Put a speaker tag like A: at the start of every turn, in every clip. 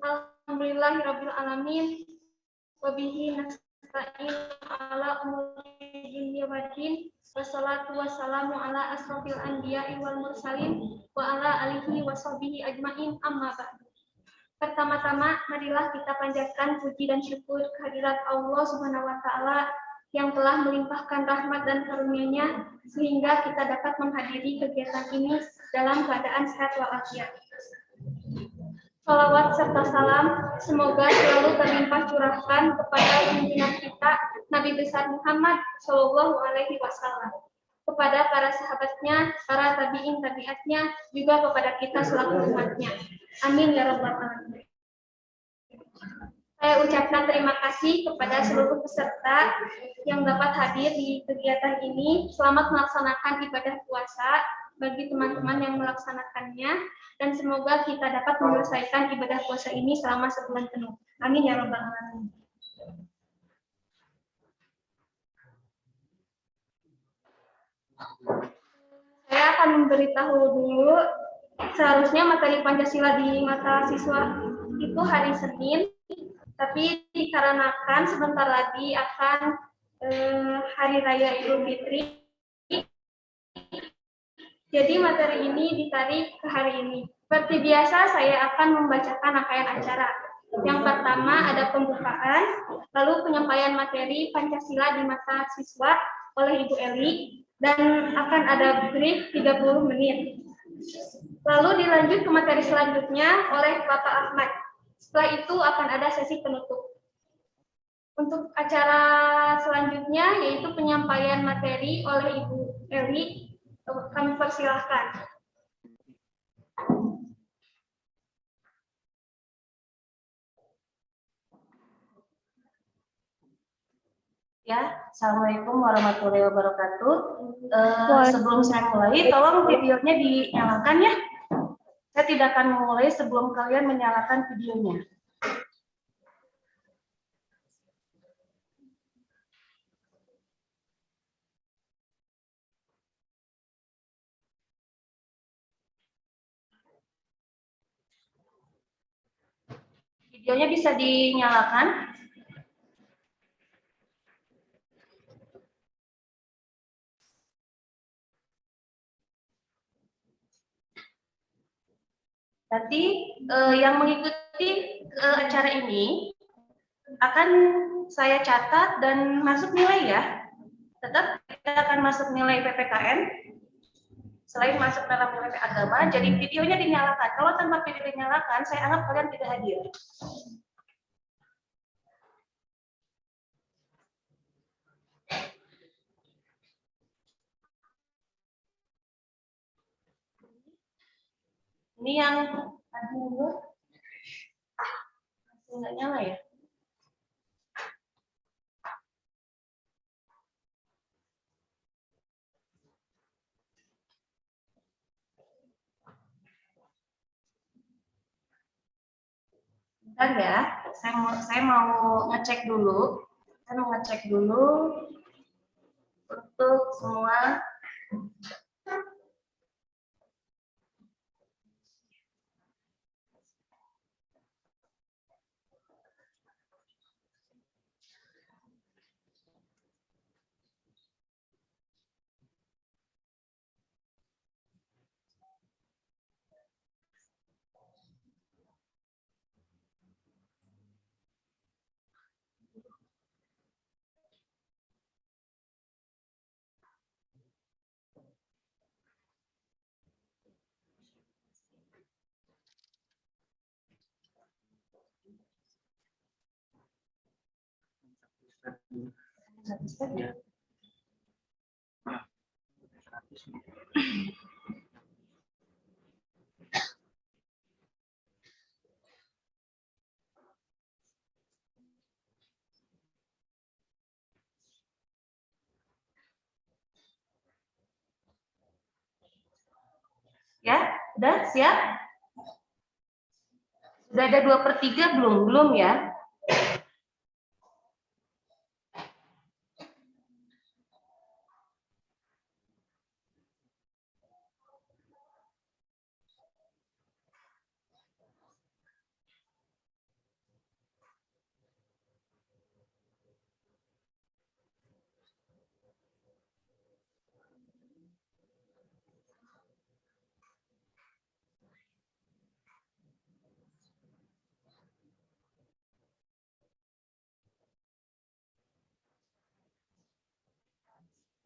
A: Alhamdulillahirabbil alamin. Wa bihi nasta'in ala umuri dunya waddin. Wassalatu wassalamu ala asrofil anbiya'i wal mursalin wa ala alihi wa sahbihi ajmain, amma ba'du. Pertama-tama, marilah kita panjatkan puji dan syukur kehadirat Allah Subhanahu wa taala yang telah melimpahkan rahmat dan karunia-Nya sehingga kita dapat menghadiri kegiatan ini dalam keadaan sehat walafiat. Salawat serta salam semoga selalu terlimpah curahkan kepada pimpinan kita Nabi besar Muhammad Shallallahu Alaihi Wasallam, kepada para sahabatnya, para tabiin tabiatnya, juga kepada kita selaku umatnya. Amin ya rabbal alamin. Saya ucapkan terima kasih kepada seluruh peserta yang dapat hadir di kegiatan ini. Selamat melaksanakan ibadah puasa bagi teman-teman yang melaksanakannya, dan semoga kita dapat menyelesaikan ibadah puasa ini selama sebulan penuh. Amin ya rabbal alamin. Saya akan memberitahu dulu, seharusnya materi Pancasila di mata siswa itu hari Senin, tapi dikarenakan sebentar lagi akan Hari Raya Idul Fitri, jadi materi ini ditarik ke hari ini. Seperti biasa, saya akan membacakan rangkaian acara. Yang pertama ada pembukaan, lalu penyampaian materi Pancasila di mata siswa oleh Ibu Eli, dan akan ada brief 30 menit. Lalu dilanjut ke materi selanjutnya oleh Bapak Ahmad. Setelah itu akan ada sesi penutup. Untuk acara selanjutnya yaitu penyampaian materi oleh Ibu Eli. Kami persilahkan.
B: Ya, Assalamualaikum warahmatullahi wabarakatuh. Sebelum saya mulai, tolong videonya dinyalakan ya. Saya tidak akan memulai sebelum kalian menyalakan videonya. Videonya bisa dinyalakan. Nanti yang mengikuti acara ini akan saya catat dan masuk nilai ya. Tetap kita akan masuk nilai PPKN selain masuk dalam nilai agama. Jadi videonya dinyalakan. Kalau tanpa video dinyalakan, saya anggap kalian tidak hadir. Ini yang aduh, masih nggak nyala ya. Bentar ya, saya mau ngecek dulu. Saya mau ngecek dulu untuk semua. Ya, udah siap? Sudah ada 2/3 belum? Belum ya?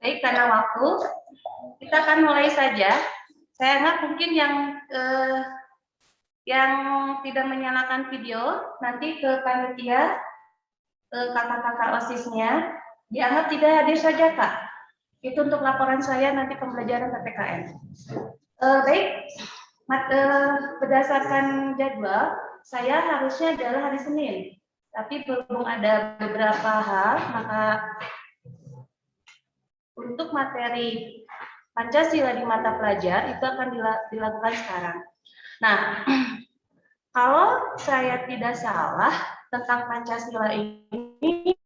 B: Baik, karena waktu, kita akan mulai saja. Saya anggap mungkin yang tidak menyalakan video, nanti ke panitia, kakak-kakak OSIS-nya, dianggap tidak hadir saja, Kak. Itu untuk laporan saya nanti pembelajaran PPKN. Baik, berdasarkan jadwal, saya harusnya adalah hari Senin. Tapi berhubung ada beberapa hal, maka untuk materi Pancasila di mata pelajar itu akan dilakukan sekarang. Nah, kalau saya tidak salah tentang Pancasila ini,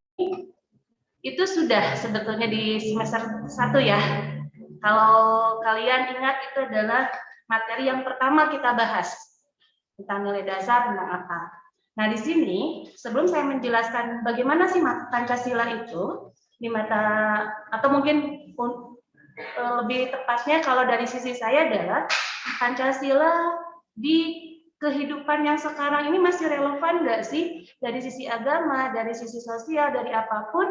B: itu sudah sebetulnya di semester 1 ya. Kalau kalian ingat, itu adalah materi yang pertama kita bahas tentang nilai dasar, tentang apa. Nah, di sini sebelum saya menjelaskan bagaimana sih Pancasila itu di mata, atau mungkin lebih tepatnya kalau dari sisi saya adalah Pancasila di kehidupan yang sekarang ini masih relevan nggak sih dari sisi agama, dari sisi sosial, dari apapun,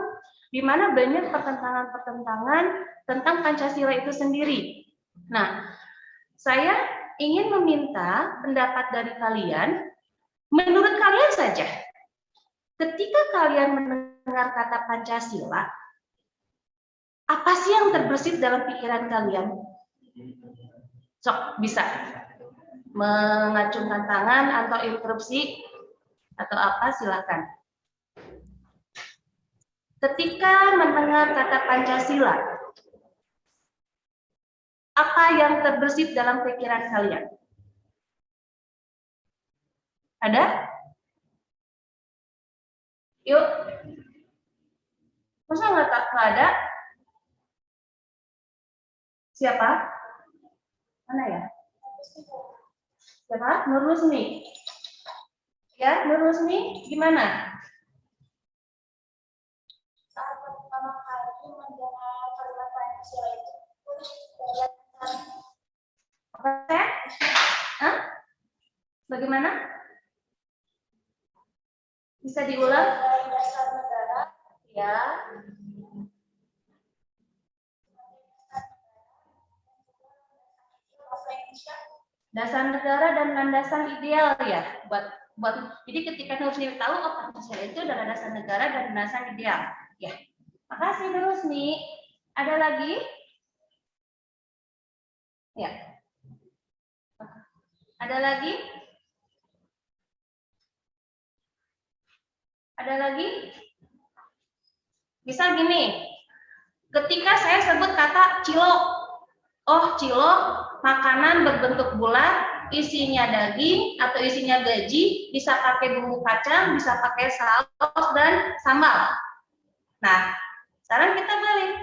B: di mana banyak pertentangan-pertentangan tentang Pancasila itu sendiri. Nah, saya ingin meminta pendapat dari kalian, menurut kalian saja, ketika kalian mendengar kata Pancasila, apa sih yang terbersit dalam pikiran kalian? Sok, bisa mengacungkan tangan atau interupsi atau apa, silakan. Ketika mendengar kata Pancasila, apa yang terbersit dalam pikiran kalian? Ada? Yuk. Masa nggak ada? Siapa? Mana ya? Siapa? Nur Rusmi. Ya, Nur Rusmi, gimana?
A: Saat pertama kali mendengar kalimat Pancasila itu,
B: Apa? Hah? Bagaimana? Bisa diulang?
A: dasar negara,
B: Ya.
A: bahasa Indonesia,
B: Dasar negara dan landasan ideal ya. Jadi ketika Nurusmi tahu, oh Pancasila itu adalah dasar negara dan landasan ideal. Ya. Makasih Nurusmi. Ada lagi? Ya. Ada lagi? Ada lagi? Misal gini, ketika saya sebut kata cilok, oh cilok makanan berbentuk bulat, isinya daging atau isinya gaji, bisa pakai bumbu kacang, bisa pakai saus dan sambal. Nah, sekarang kita balik.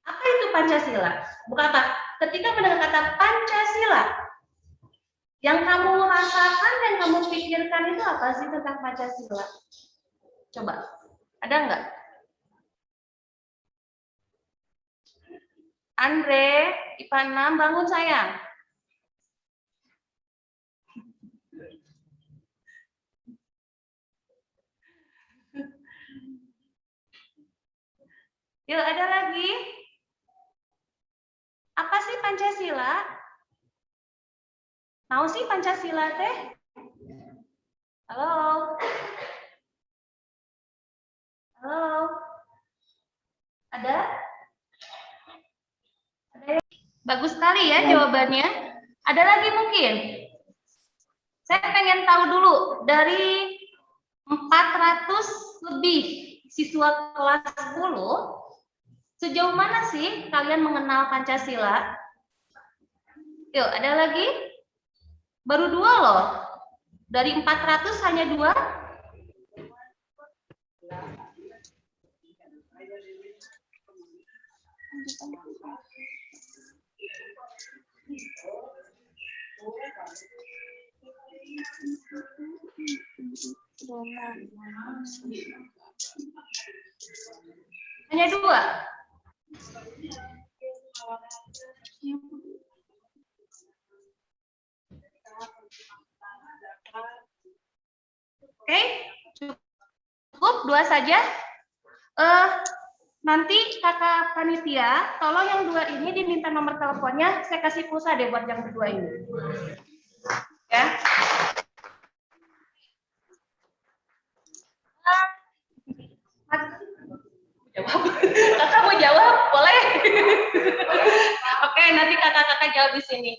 B: Apa itu Pancasila? Bukan apa? Ketika mendengar kata Pancasila, yang kamu rasakan dan kamu pikirkan itu apa sih tentang Pancasila? Coba, ada nggak? Andre, IPA 6, bangun sayang. Yuk, ada lagi? Apa sih Pancasila? Tahu sih Pancasila teh? Halo? Halo? Ada? Bagus sekali ya jawabannya. Ada lagi mungkin? Saya pengen tahu dulu dari 400 lebih siswa kelas 10, sejauh mana sih kalian mengenal Pancasila? Yuk, ada lagi? Baru 2 loh. Dari 400 hanya 2. Hanya 2. Oke, cukup 2 saja. Nanti kakak panitia, tolong yang 2 ini diminta nomor teleponnya, saya kasih pulsa deh buat yang kedua ini. Ya. Jawab. Kakak mau jawab? Boleh. Oke, nanti kakak-kakak jawab di sini.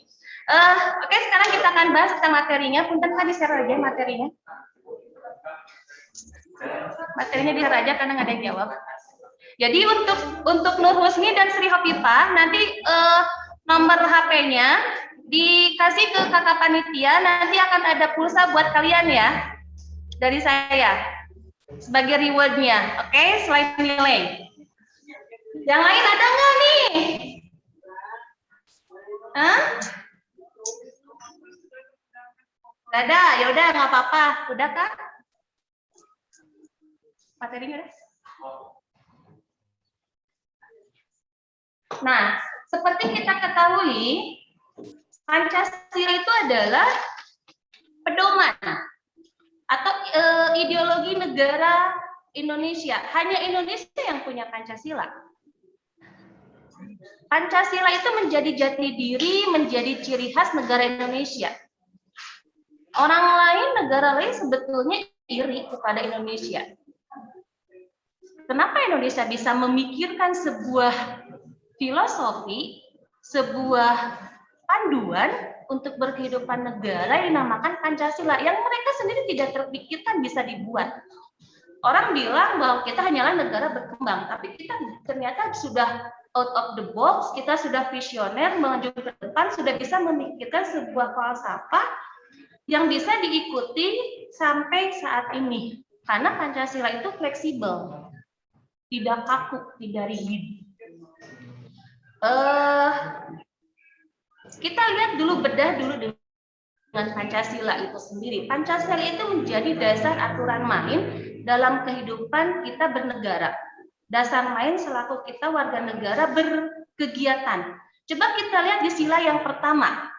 B: Oke, sekarang kita akan bahas tentang materinya. Punten tadi share aja materinya. Materinya di share aja karena nggak ada yang jawab. Jadi untuk Nur Husni dan Sri Hopipa nanti nomor HP-nya dikasih ke kakak panitia, nanti akan ada pulsa buat kalian ya dari saya sebagai rewardnya. Oke, selain nilai. Yang lain ada nggak nih? Hah? Ada, ya udah nggak apa-apa. Udah kak? Materinya udah? Nah, seperti kita ketahui, Pancasila itu adalah pedoman atau ideologi negara Indonesia. Hanya Indonesia yang punya Pancasila. Pancasila itu menjadi jati diri, menjadi ciri khas negara Indonesia. Orang lain, negara lain sebetulnya iri kepada Indonesia. Kenapa Indonesia bisa memikirkan sebuah filosofi, sebuah panduan untuk berkehidupan negara yang dinamakan Pancasila, yang mereka sendiri tidak terpikirkan bisa dibuat. Orang bilang bahwa kita hanyalah negara berkembang, tapi kita ternyata sudah out of the box, kita sudah visioner, melaju ke depan, sudah bisa memikirkan sebuah falsafah yang bisa diikuti sampai saat ini. Karena Pancasila itu fleksibel, tidak kaku, tidak rigid. Kita lihat dulu, bedah dulu dengan Pancasila itu sendiri. Pancasila itu menjadi dasar aturan main dalam kehidupan kita bernegara. Dasar main selaku kita warga negara berkegiatan. Coba kita lihat di sila yang pertama.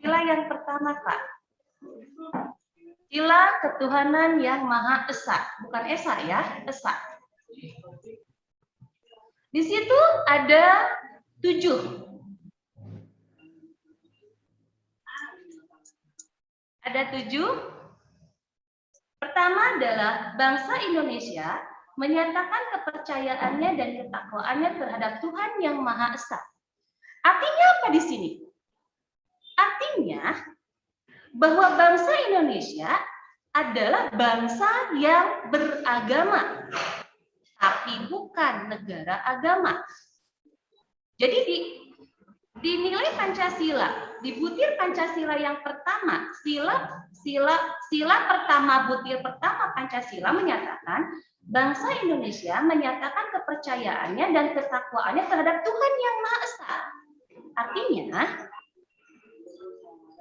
B: Sila yang pertama, Kak. Sila ketuhanan yang Maha Esa. Bukan Esa ya, Esa. Di situ ada 7. Ada 7. Pertama adalah bangsa Indonesia menyatakan kepercayaannya dan ketakwaannya terhadap Tuhan yang Maha Esa. Artinya apa di sini? Artinya bahwa bangsa Indonesia adalah bangsa yang beragama, tapi bukan negara agama. Jadi dinilai Pancasila, di butir Pancasila yang pertama, sila pertama, butir pertama Pancasila menyatakan bangsa Indonesia menyatakan kepercayaannya dan ketakwaannya terhadap Tuhan yang Maha Esa. Artinya,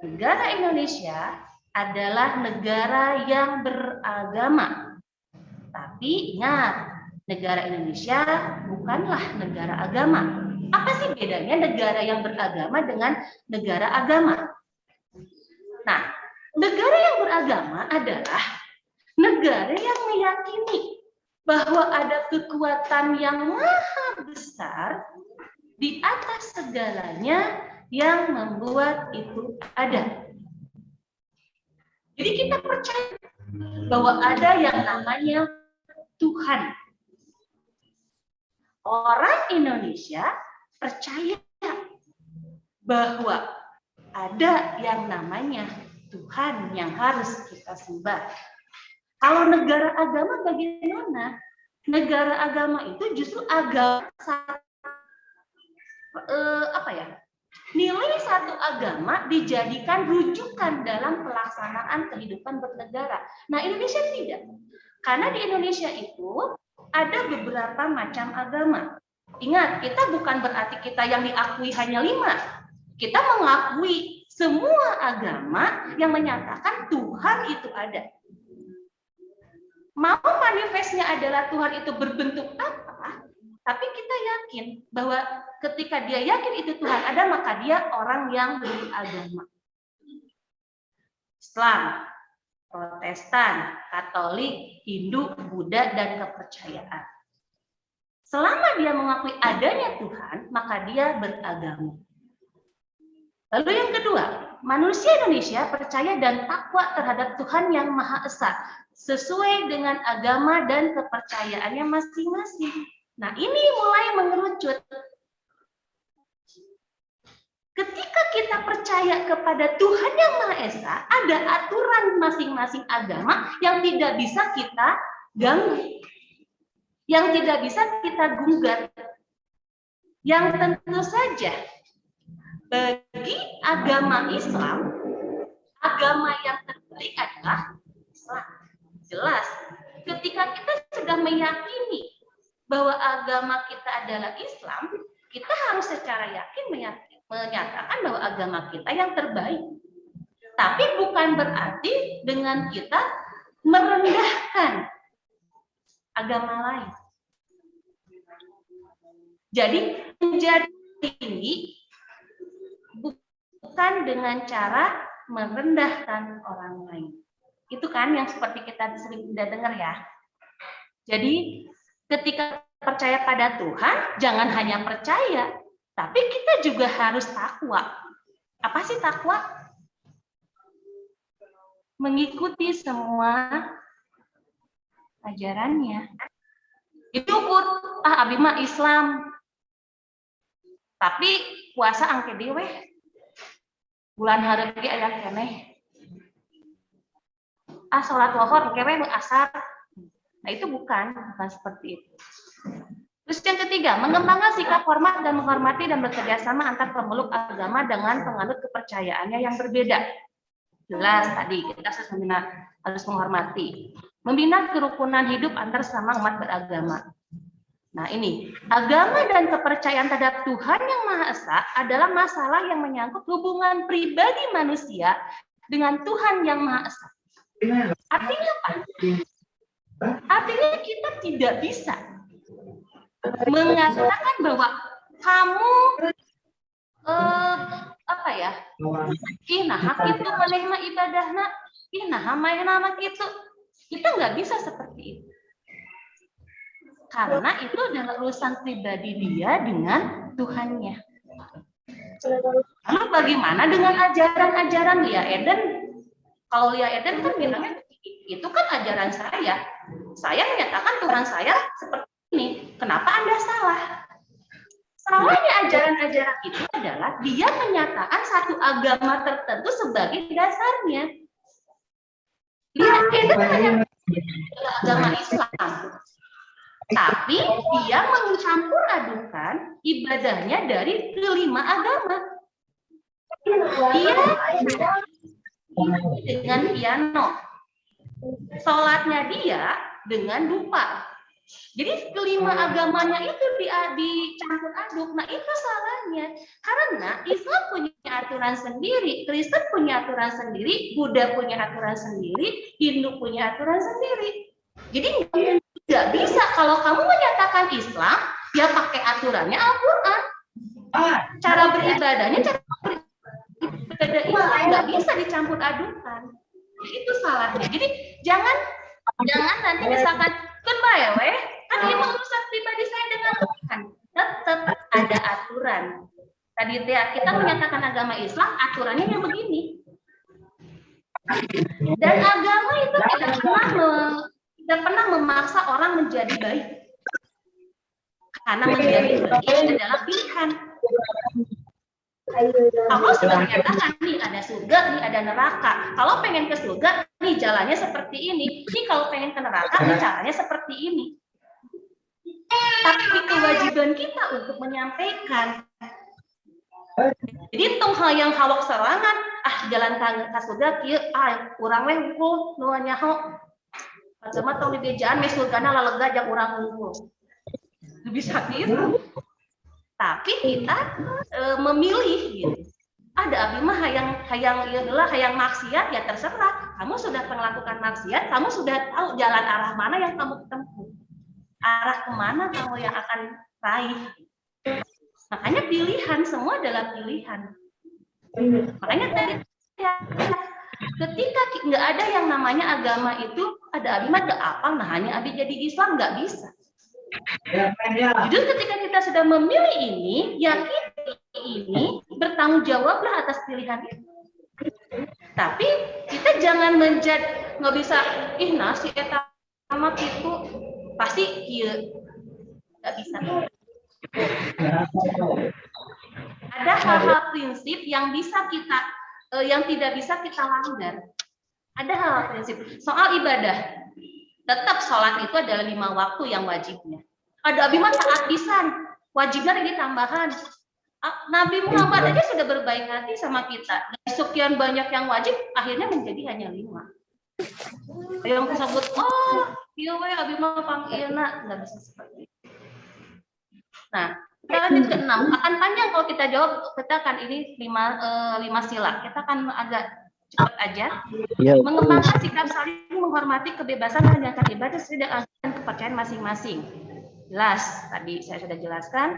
B: negara Indonesia adalah negara yang beragama. Tapi ingat, negara Indonesia bukanlah negara agama. Apa sih bedanya negara yang beragama dengan negara agama? Nah, negara yang beragama adalah negara yang meyakini bahwa ada kekuatan yang maha besar di atas segalanya yang membuat itu ada. Jadi kita percaya bahwa ada yang namanya Tuhan. Orang Indonesia percaya bahwa ada yang namanya Tuhan yang harus kita sembah. Kalau negara agama bagaimana? Negara agama itu justru agama nilai satu agama dijadikan rujukan dalam pelaksanaan kehidupan bernegara. Nah, Indonesia tidak. Karena di Indonesia itu ada beberapa macam agama. Ingat, kita bukan berarti kita yang diakui hanya 5. Kita mengakui semua agama yang menyatakan Tuhan itu ada. Mau manifestnya adalah Tuhan itu berbentuk apa, tapi kita yakin bahwa ketika dia yakin itu Tuhan ada, maka dia orang yang beragama. Islam, Protestan, Katolik, Hindu, Buddha, dan kepercayaan. Selama dia mengakui adanya Tuhan, maka dia beragama. Lalu yang kedua, manusia Indonesia percaya dan takwa terhadap Tuhan yang Maha Esa, sesuai dengan agama dan kepercayaannya masing-masing. Nah, ini mulai mengerucut. Ketika kita percaya kepada Tuhan yang Maha Esa, ada aturan masing-masing agama yang tidak bisa kita ganggu, yang tidak bisa kita gugat, yang tentu saja bagi agama Islam, agama yang terbaik adalah Islam. Jelas, ketika kita sudah meyakini bahwa agama kita adalah Islam, kita harus secara yakin menyatakan bahwa agama kita yang terbaik. Tapi bukan berarti dengan kita merendahkan agama lain. Jadi menjadi tinggi bukan dengan cara merendahkan orang lain. Itu kan yang seperti kita sering tidak dengar ya. Jadi ketika percaya pada Tuhan, jangan hanya percaya, tapi kita juga harus takwa. Apa sih takwa? Mengikuti semua ajarannya. Itu ukur, abi mah Islam. Tapi puasa angke dewe. Bulan hareup ge aya keneh. Salat lohor angke we asar. Nah, itu bukan seperti itu. Terus yang ketiga, mengembangkan sikap hormat dan menghormati dan bekerja sama antar pemeluk agama dengan penganut kepercayaannya yang berbeda. Jelas tadi kita harus menghormati, membina kerukunan hidup antar sama umat beragama. Nah, ini agama dan kepercayaan terhadap Tuhan yang Maha Esa adalah masalah yang menyangkut hubungan pribadi manusia dengan Tuhan yang Maha Esa. Artinya apa? Artinya kita tidak bisa mengatakan bahwa kamu nah itu maneh mah ibadahna, nah mainna gitu. Kita nggak bisa seperti itu. Karena itu adalah urusan pribadi dia dengan Tuhannya. Lalu bagaimana dengan ajaran-ajaran Lia Eden? Kalau Lia Eden kan bilangnya itu kan ajaran saya. Saya menyatakan Tuhan saya seperti ini. Kenapa Anda salah? Salahnya ajaran-ajaran itu adalah dia menyatakan satu agama tertentu sebagai dasarnya. Lia Eden hanya agama Islam. Tapi dia mencampur adukan ibadahnya dari kelima agama. Dia dengan piano, sholatnya dia dengan dupa. Jadi kelima agamanya itu dicampur aduk. Nah, itu salahnya. Karena Islam punya aturan sendiri, Kristen punya aturan sendiri, Buddha punya aturan sendiri, Hindu punya aturan sendiri. Jadi nggak bisa kalau kamu menyatakan Islam, ya pakai aturannya Al-Quran. Cara beribadahnya, cara beribadah Islam nggak bisa dicampur adukan. Itu salahnya. Jadi jangan nanti misalkan kan bae kan ini urusan pribadi saya dengan Tuhan. Tetap ada aturan. Tadi kita menyatakan agama Islam, aturannya yang begini. Dan agama itu tidak pernah memaksa orang menjadi baik. Karena menjadi baik adalah pilihan. Allah sudah menyatakan nih ada surga, nih ada neraka. Kalau pengen ke surga, nih jalannya seperti ini. Nih kalau pengen ke neraka, nih caranya seperti ini. Tapi kewajiban kita untuk menyampaikan. Jadi tong hayang hawak serangan, jalan ke surga kieu urang we hungkul nu nyaho. Cuma tong di bejaan me surgana lalega jeung urang hungkul. Bisa gitu. Tapi kita memilih gitu. Ada abdi mah hayang maksiat ya terserah. Kamu sudah melakukan maksiat, kamu sudah tahu jalan arah mana yang kamu tempuh. Arah kemana kamu yang akan raih. Makanya pilihan, semua adalah pilihan. Makanya tadi ketika nggak ada yang namanya agama itu, ada abdi mah apa, nah hanya abdi jadi Islam, nggak bisa. Jadi ketika kita sudah memilih ini, yakini ini, bertanggung jawablah atas pilihan itu. Tapi kita jangan menjadi nggak bisa, nasi eta amat itu pasti iya, nggak bisa. Ada hal-hal prinsip yang bisa kita, yang tidak bisa kita langgar. Ada hal-hal prinsip soal ibadah. Tetap sholat itu adalah 5 waktu yang wajibnya. Ada abimah taat pisan, wajibnya lagi tambahan. Nabi Muhammad aja sudah berbaik hati sama kita. Dari sekian banyak yang wajib, akhirnya menjadi hanya 5. Yang tersebut, iya we abimah pangilna, nggak bisa seperti itu. Nah, kita lanjut ke 6. Akan panjang kalau kita jawab, kita akan ini 5 sila. Kita akan agak cepat aja. Ya, mengembangkan sikap saling menghormati kebebasan dan menjalankan ibadah sesuai dengan kepercayaan masing-masing. Jelas, tadi saya sudah jelaskan.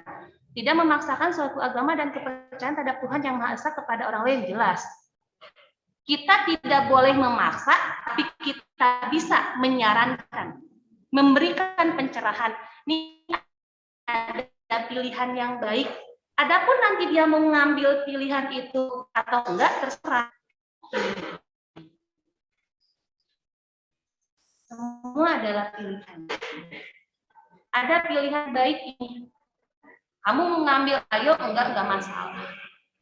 B: Tidak memaksakan suatu agama dan kepercayaan terhadap Tuhan yang Maha Esa kepada orang lain, jelas. Kita tidak boleh memaksa, tapi kita bisa menyarankan, memberikan pencerahan. Ini ada pilihan yang baik. Adapun nanti dia mau mengambil pilihan itu atau enggak, terserah. Semua adalah pilihan. Ada pilihan baik ini. Kamu mengambil ayo, enggak masalah.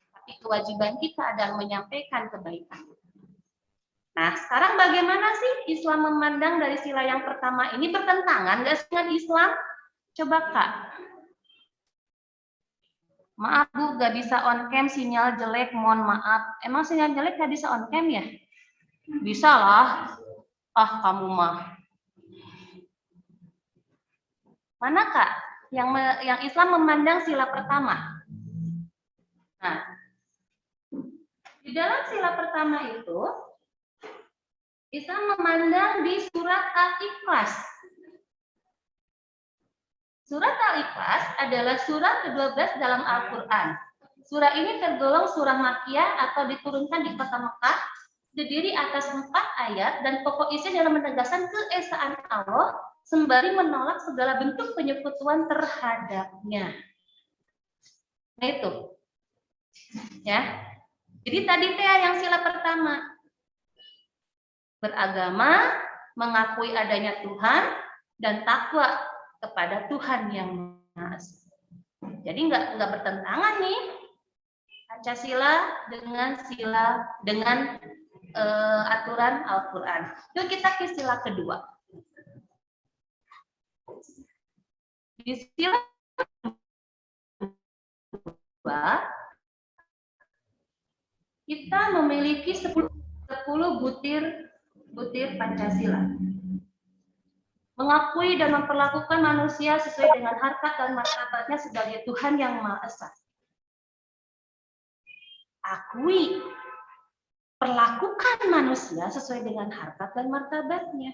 B: Tapi kewajiban kita adalah menyampaikan kebaikan. Nah, sekarang bagaimana sih Islam memandang dari sila yang pertama ini? Bertentangan nggak dengan Islam? Coba Kak. Maaf Bu, nggak bisa on cam, sinyal jelek, mohon maaf. Emang sinyal jelek nggak bisa on cam ya? Bisa lah. Kamu mah. Mana Kak? Yang Islam memandang sila pertama. Nah, di dalam sila pertama itu, Islam memandang di surat Al-Ikhlas. Surat Al-Ikhlas adalah surat ke-12 dalam Al-Quran. Surah ini tergolong surah Makkiyah atau diturunkan di kota Mekah, terdiri atas 4 ayat dan pokok isinya dalam menegaskan keesaan Allah sembari menolak segala bentuk penyekutuan terhadapnya. Nah itu, ya. Jadi tadi yang sila pertama, beragama, mengakui adanya Tuhan dan takwa kepada Tuhan yang Maha Esa. Jadi nggak bertentangan nih Pancasila dengan aturan Al-Quran. Yuk kita ke sila kedua. Di sila kedua, kita memiliki 10 butir Pancasila. Mengakui dan memperlakukan manusia sesuai dengan harkat dan martabatnya sebagai Tuhan yang Maha Esa. Akui, perlakukan manusia sesuai dengan harkat dan martabatnya.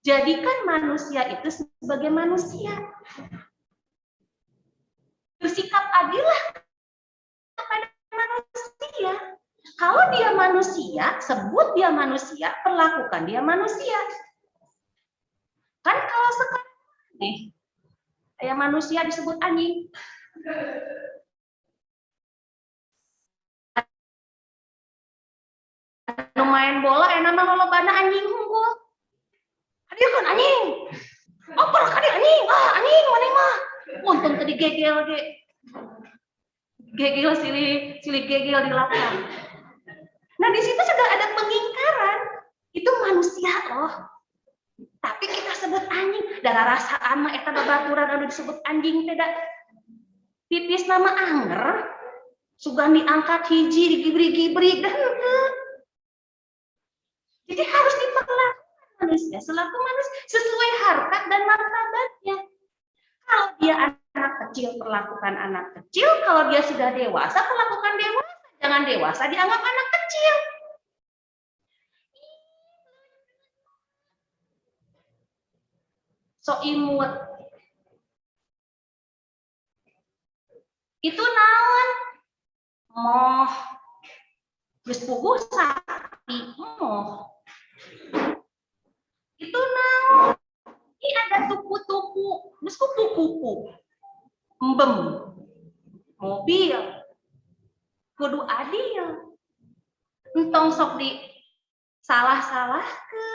B: Jadikan manusia itu sebagai manusia. Bersikap adillah kepada manusia. Kalau dia manusia, sebut dia manusia, perlakukan dia manusia. Kan kalau sekarang nih, kayak manusia disebut anjing. Main bola, nama lolobana anjing unggul. Dia kan anjing. Apa lah kan anjing? Anjing mana mah? Untung tadi gegel ge. Gegel silih gegel di lapang. Nah, di situ sudah ada pengingkaran. Itu manusia loh. Tapi kita sebut anjing. Darah rasaan mah eta babaturan anu disebut anjing teh da. Pipis nama anger. Sugan diangkat hiji digibri-gibri dan jadi harus diperlakukan manusia selaku manusia sesuai harkat dan martabatnya. Kalau dia anak kecil, perlakukan anak kecil. Kalau dia sudah dewasa, perlakukan dewasa. Jangan dewasa dianggap anak kecil. So imut. Itu naon? Moh. Geus puguh sakti moh. Itu naon? Ini ada tuku kupu-kupu, embem, mobil, kudu adil. Entong sok di salah-salah ke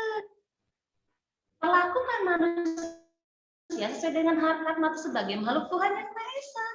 B: perlakukan manusia sesuai dengan hak-hak manusia sebagai makhluk Tuhan yang Maha Esa.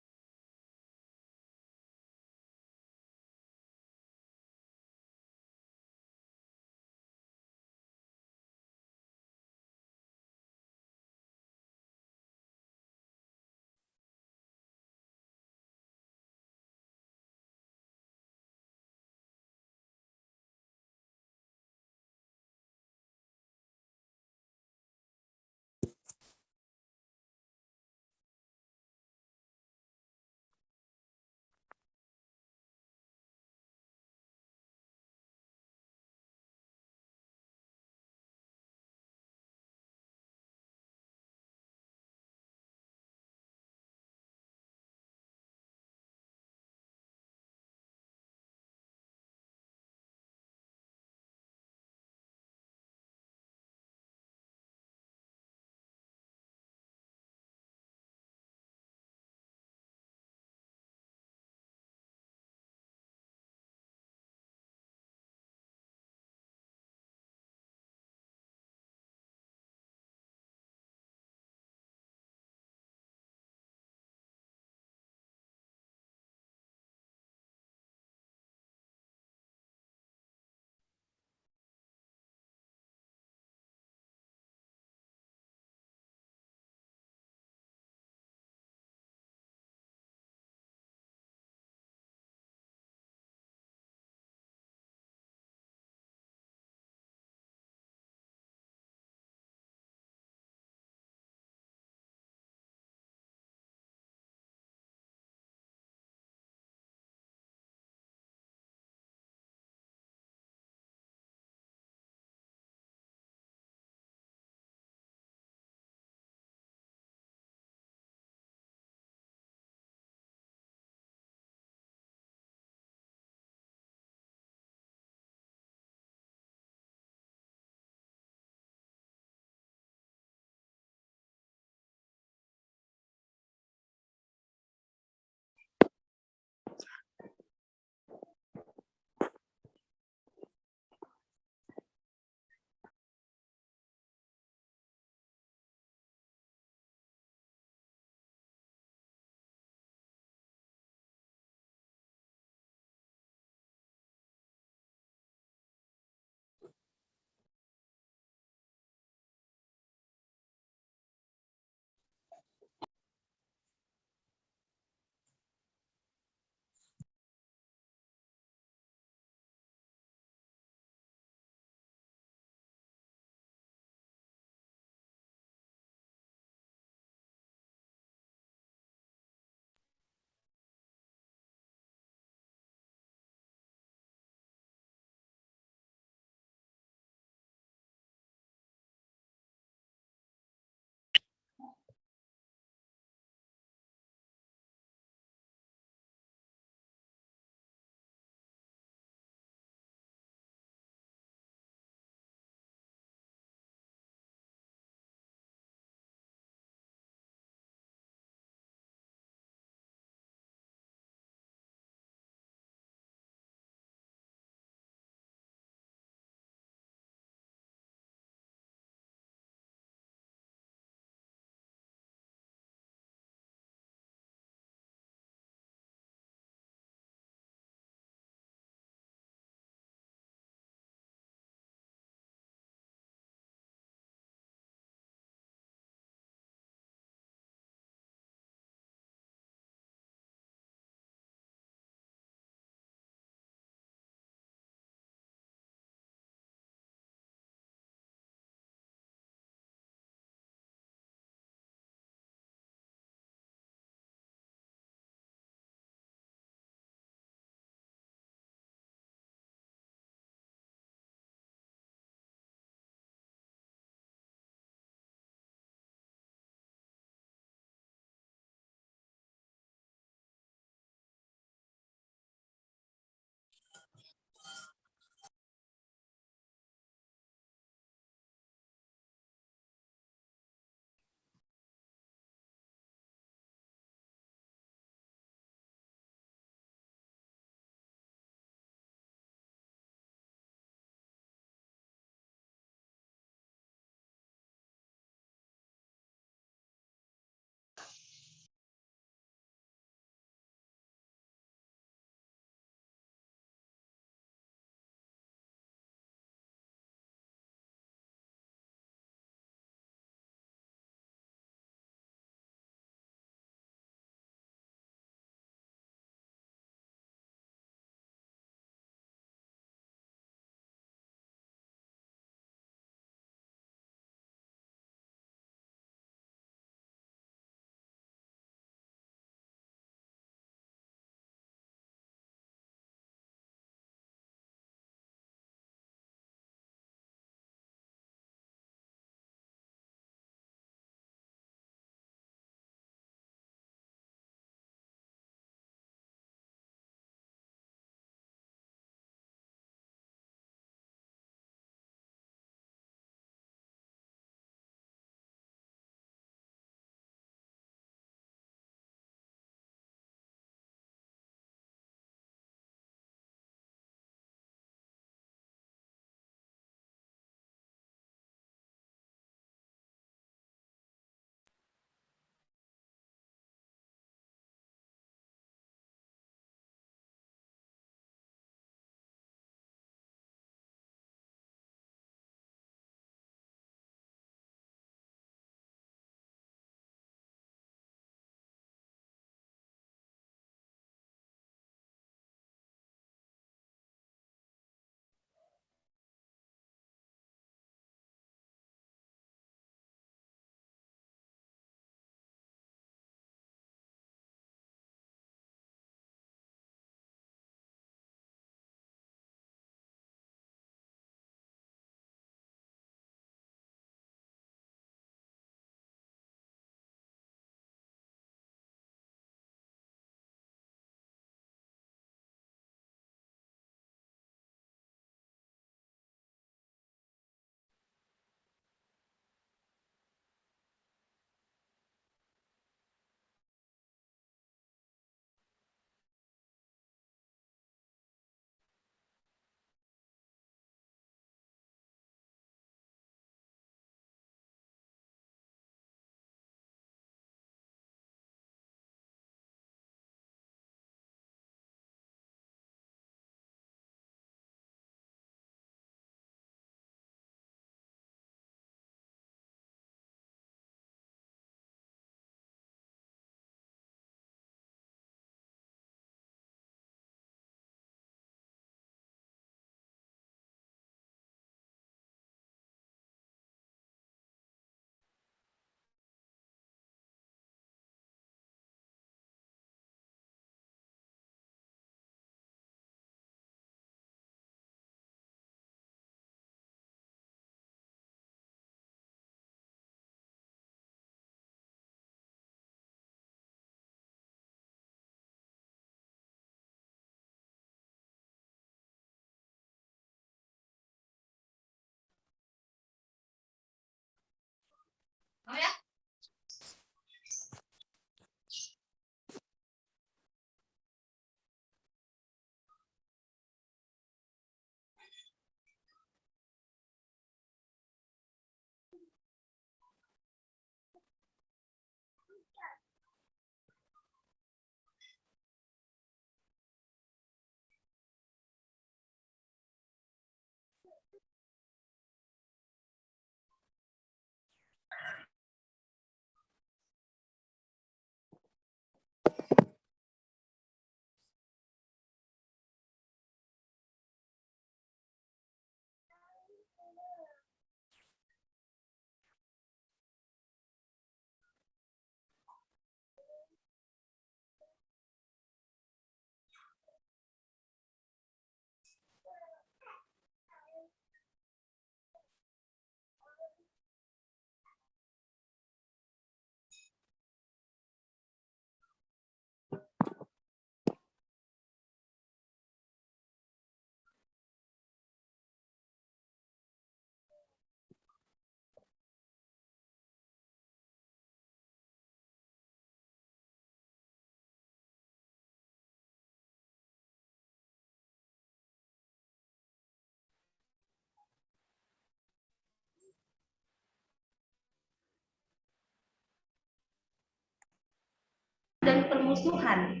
B: permusuhan.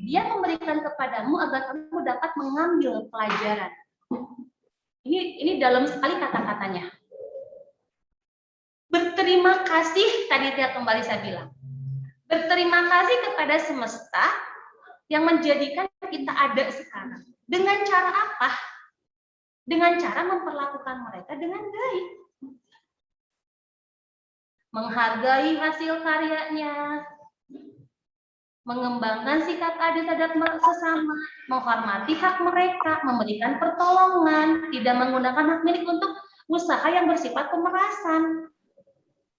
B: Dia memberikan kepadamu agar kamu dapat mengambil pelajaran. Ini dalam sekali kata-katanya. Berterima kasih, tadi kembali saya bilang. Berterima kasih kepada semesta yang menjadikan kita ada sekarang. Dengan cara apa? Dengan cara memperlakukan mereka dengan baik. Menghargai hasil karyanya, mengembangkan sikap adil terhadap sesama, menghormati hak mereka, memberikan pertolongan, tidak menggunakan hak milik untuk usaha yang bersifat pemerasan.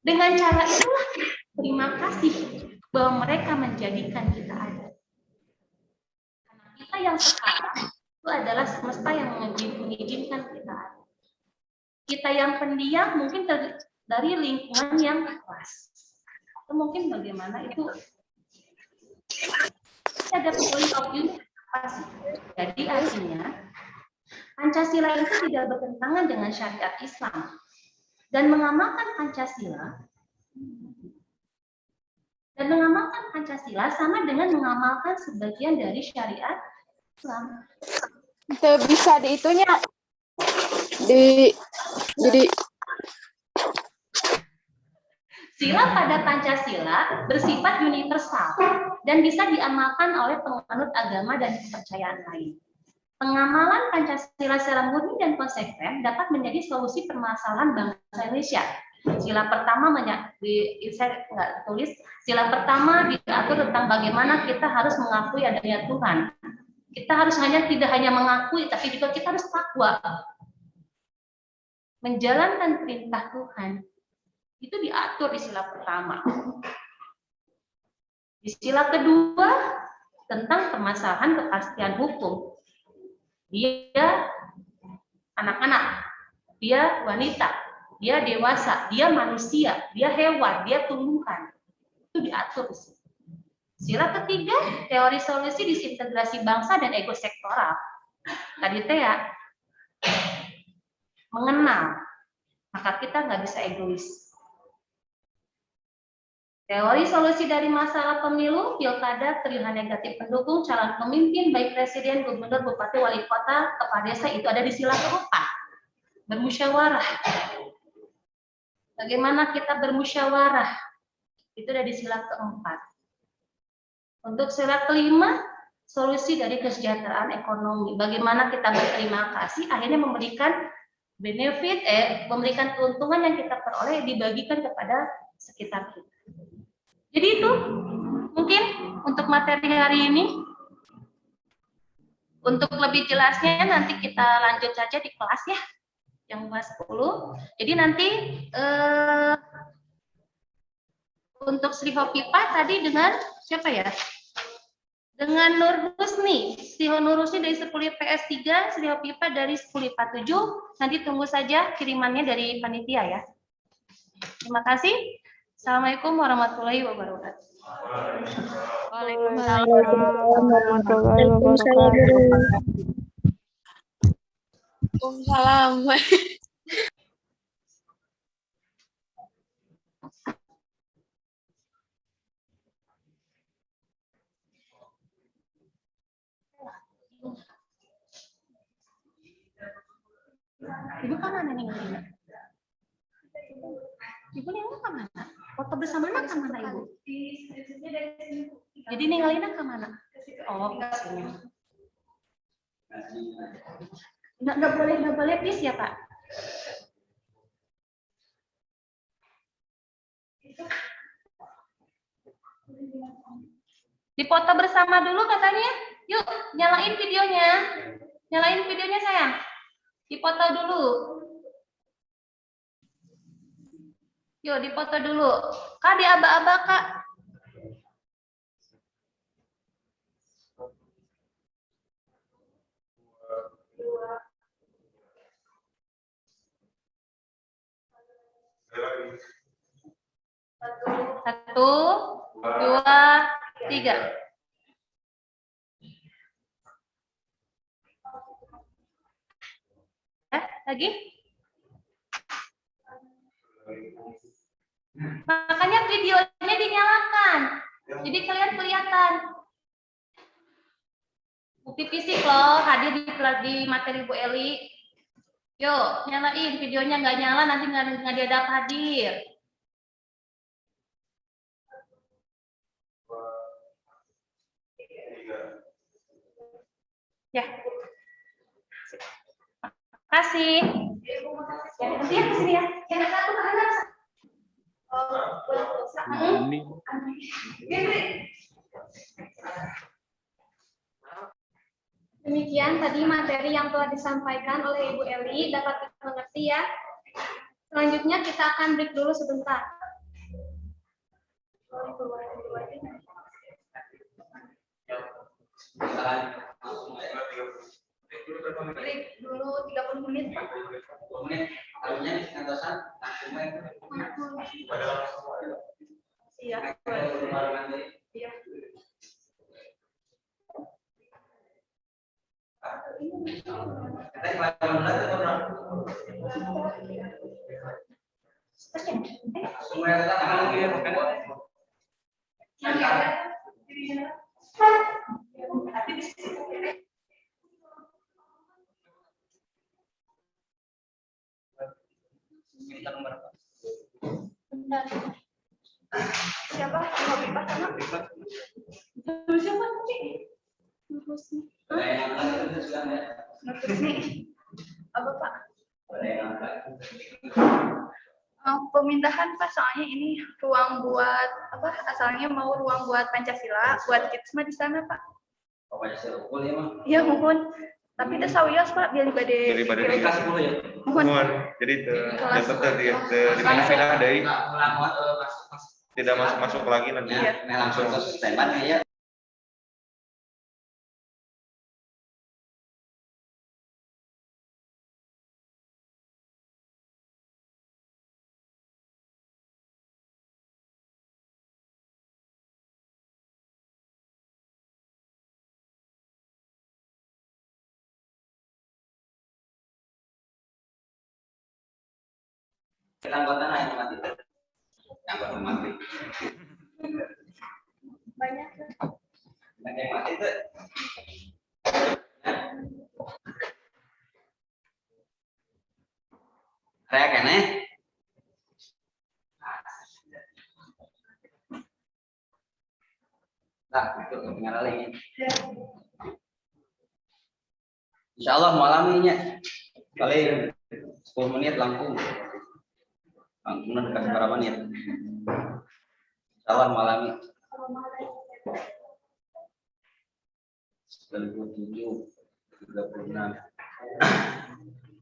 B: Dengan cara itulah terima kasih bahwa mereka menjadikan kita ada. Karena kita yang sekarang itu adalah semesta yang mengizinkan kita ada. Kita yang pendiam mungkin dari lingkungan yang keras. Atau mungkin bagaimana itu ada point of view. Jadi artinya Pancasila itu tidak bertentangan dengan syariat Islam dan mengamalkan Pancasila sama dengan mengamalkan sebagian dari syariat Islam.
C: Bisa di itunya jadi
B: Sila pada Pancasila bersifat universal dan bisa diamalkan oleh penganut agama dan kepercayaan lain. Pengamalan Pancasila secara murni dan konsekuen dapat menjadi solusi permasalahan bangsa Indonesia. Sila pertama saya nggak tulis. Sila pertama diatur tentang bagaimana kita harus mengakui adanya Tuhan. Kita harus tidak hanya mengakui, tapi juga kita harus takwa, menjalankan perintah Tuhan. Itu diatur di sila pertama. Di sila kedua tentang permasalahan kepastian hukum. Dia anak-anak, dia wanita, dia dewasa, dia manusia, dia hewan, dia tumbuhan. Itu diatur di sini. Sila ketiga, teori solusi disintegrasi bangsa dan ego sektoral. Tadi ya mengenal, maka kita nggak bisa egois. Teori solusi dari masalah pemilu, pilkada, pilihan negatif pendukung, calon pemimpin, baik presiden, gubernur, bupati, wali kota, kepala desa, itu ada di sila keempat. Bermusyawarah. Bagaimana kita bermusyawarah? Itu ada di sila keempat. Untuk sila kelima, solusi dari kesejahteraan ekonomi. Bagaimana kita berterima kasih, akhirnya memberikan benefit, memberikan keuntungan yang kita peroleh dibagikan kepada sekitar kita. Jadi itu mungkin untuk materi hari ini. Untuk lebih jelasnya nanti kita lanjut saja di kelas ya, yang kelas 10. Jadi nanti untuk Sri Hopipa tadi dengan siapa ya? Dengan Nur Husni. Sri Nur Husni dari 10 PS 3, Sri Hopipa dari 10 IPA 7. Nanti tunggu saja kirimannya dari panitia ya. Terima kasih. Assalamualaikum warahmatullahi wabarakatuh.
C: Waalaikumsalam warahmatullahi wabarakatuh. Waalaikumsalam.
B: Ibu kemana nih? Ibu nih kemana? Foto bersama anak kemana ibu? Jadi ninggalinnya kemana? Oh, ke sini. Nggak boleh please ya Pak. Dipoto bersama dulu katanya. Yuk, nyalain videonya. Nyalain videonya sayang. Dipoto dulu. Yuk, dipoto dulu. Kak, di aba-aba, Kak. Satu, dua, tiga. Lagi? Makanya videonya dinyalakan. Jadi kalian kelihatan. Bukti fisik loh hadir di materi Bu Eli. Yuk, nyalain videonya, nggak nyala nanti nggak diadap hadir. Ya. Makasih. Nanti ya kesini ya. Yang satu ke atas.
A: Demikian tadi materi yang telah disampaikan oleh Ibu Eli, dapat kita mengerti ya. Selanjutnya kita akan break dulu sebentar. Break dulu 30 menit, Pak.
D: 30 menit. Alunya di kantosan,
B: Iya.
A: Iya.
B: Siapa? Siapa nih? Apa Pak?
C: Pemindahan Pak, soalnya ini ruang buat apa? Asalnya mau ruang buat Pancasila, buat kids mah di sana Pak. Iya mohon. Tapi itu sawios Pak, biar
E: Daripada
C: mohon.
E: mohon jadi di mana pindah dari tidak masuk lagi nanti
D: langsung ke standby ya. Anggota lain mati. Anggota mati.
A: Banyak.
D: Banyak mati tuh. Saya kene. Nah, itu ketinggalan lagi. Insya Allah malam ini paling 10 menit langsung. Langsung dikasih berapa menit? Insya Allah malam ini. 27, 36.